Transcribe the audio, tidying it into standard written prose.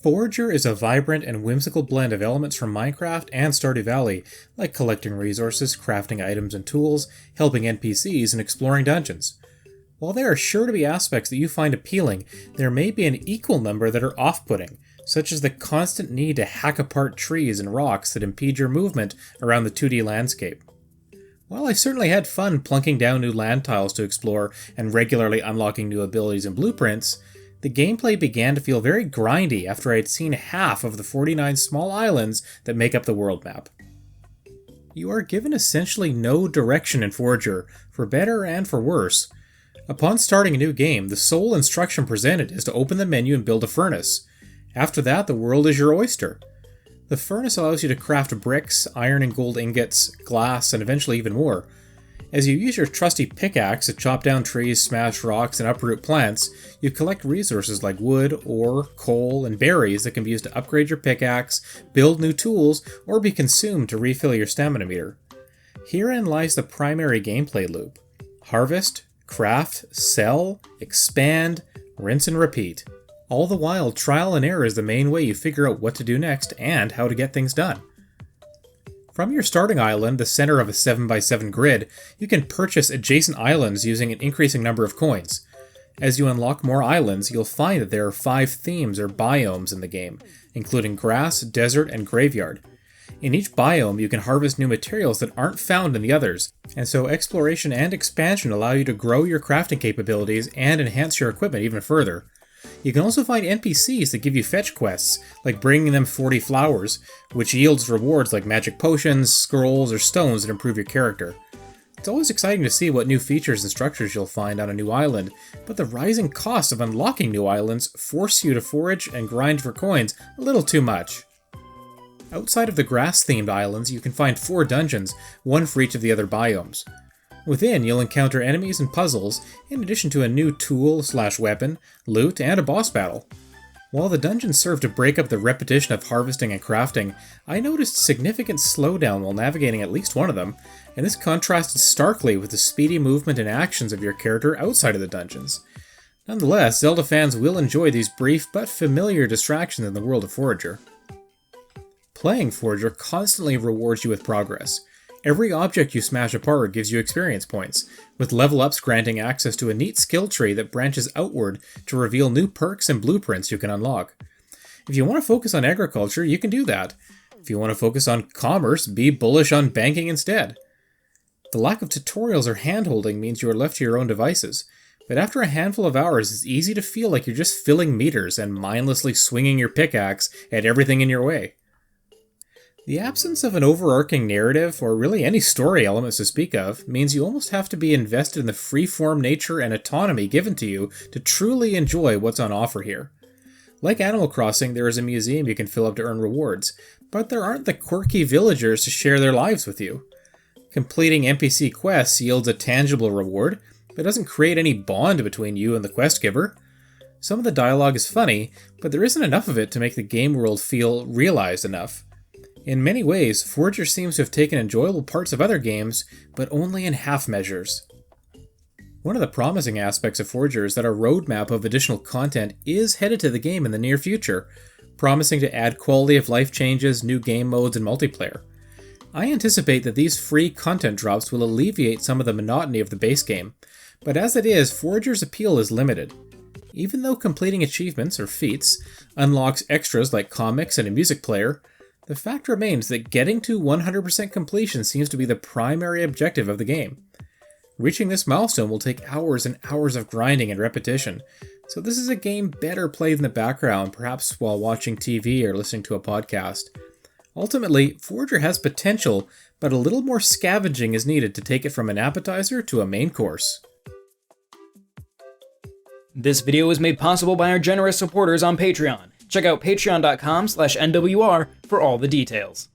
Forager is a vibrant and whimsical blend of elements from Minecraft and Stardew Valley, like collecting resources, crafting items and tools, helping NPCs, and exploring dungeons. While there are sure to be aspects that you find appealing, there may be an equal number that are off-putting, such as the constant need to hack apart trees and rocks that impede your movement around the 2D landscape. While I certainly had fun plunking down new land tiles to explore and regularly unlocking new abilities and blueprints, the gameplay began to feel very grindy after I had seen half of the 49 small islands that make up the world map. You are given essentially no direction in Forager, for better and for worse. Upon starting a new game, the sole instruction presented is to open the menu and build a furnace. After that, the world is your oyster. The furnace allows you to craft bricks, iron and gold ingots, glass, and eventually even more. As you use your trusty pickaxe to chop down trees, smash rocks, and uproot plants, you collect resources like wood, ore, coal, and berries that can be used to upgrade your pickaxe, build new tools, or be consumed to refill your stamina meter. Herein lies the primary gameplay loop. Harvest, craft, sell, expand, rinse and repeat. All the while, trial and error is the main way you figure out what to do next and how to get things done. From your starting island, the center of a 7x7 grid, you can purchase adjacent islands using an increasing number of coins. As you unlock more islands, you'll find that there are 5 themes or biomes in the game, including grass, desert, and graveyard. In each biome, you can harvest new materials that aren't found in the others, and so exploration and expansion allow you to grow your crafting capabilities and enhance your equipment even further. You can also find NPCs that give you fetch quests, like bringing them 40 flowers, which yields rewards like magic potions, scrolls, or stones that improve your character. It's always exciting to see what new features and structures you'll find on a new island, but the rising costs of unlocking new islands force you to forage and grind for coins a little too much. Outside of the grass-themed islands, you can find 4 dungeons, one for each of the other biomes. Within, you'll encounter enemies and puzzles, in addition to a new tool/weapon, loot, and a boss battle. While the dungeons serve to break up the repetition of harvesting and crafting, I noticed significant slowdown while navigating at least one of them, and this contrasted starkly with the speedy movement and actions of your character outside of the dungeons. Nonetheless, Zelda fans will enjoy these brief but familiar distractions in the world of Forager. Playing Forager constantly rewards you with progress. Every object you smash apart gives you experience points, with level ups granting access to a neat skill tree that branches outward to reveal new perks and blueprints you can unlock. If you want to focus on agriculture, you can do that. If you want to focus on commerce, be bullish on banking instead. The lack of tutorials or handholding means you are left to your own devices, but after a handful of hours, it's easy to feel like you're just filling meters and mindlessly swinging your pickaxe at everything in your way. The absence of an overarching narrative, or really any story elements to speak of, means you almost have to be invested in the freeform nature and autonomy given to you to truly enjoy what's on offer here. Like Animal Crossing, there is a museum you can fill up to earn rewards, but there aren't the quirky villagers to share their lives with you. Completing NPC quests yields a tangible reward, but doesn't create any bond between you and the quest giver. Some of the dialogue is funny, but there isn't enough of it to make the game world feel realized enough. In many ways, Forager seems to have taken enjoyable parts of other games, but only in half measures. One of the promising aspects of Forager is that a roadmap of additional content is headed to the game in the near future, promising to add quality of life changes, new game modes, and multiplayer. I anticipate that these free content drops will alleviate some of the monotony of the base game, but as it is, Forager's appeal is limited. Even though completing achievements, or feats, unlocks extras like comics and a music player, the fact remains that getting to 100% completion seems to be the primary objective of the game. Reaching this milestone will take hours and hours of grinding and repetition, so this is a game better played in the background, perhaps while watching TV or listening to a podcast. Ultimately, Forager has potential, but a little more scavenging is needed to take it from an appetizer to a main course. This video was made possible by our generous supporters on Patreon. Check out patreon.com/NWR for all the details.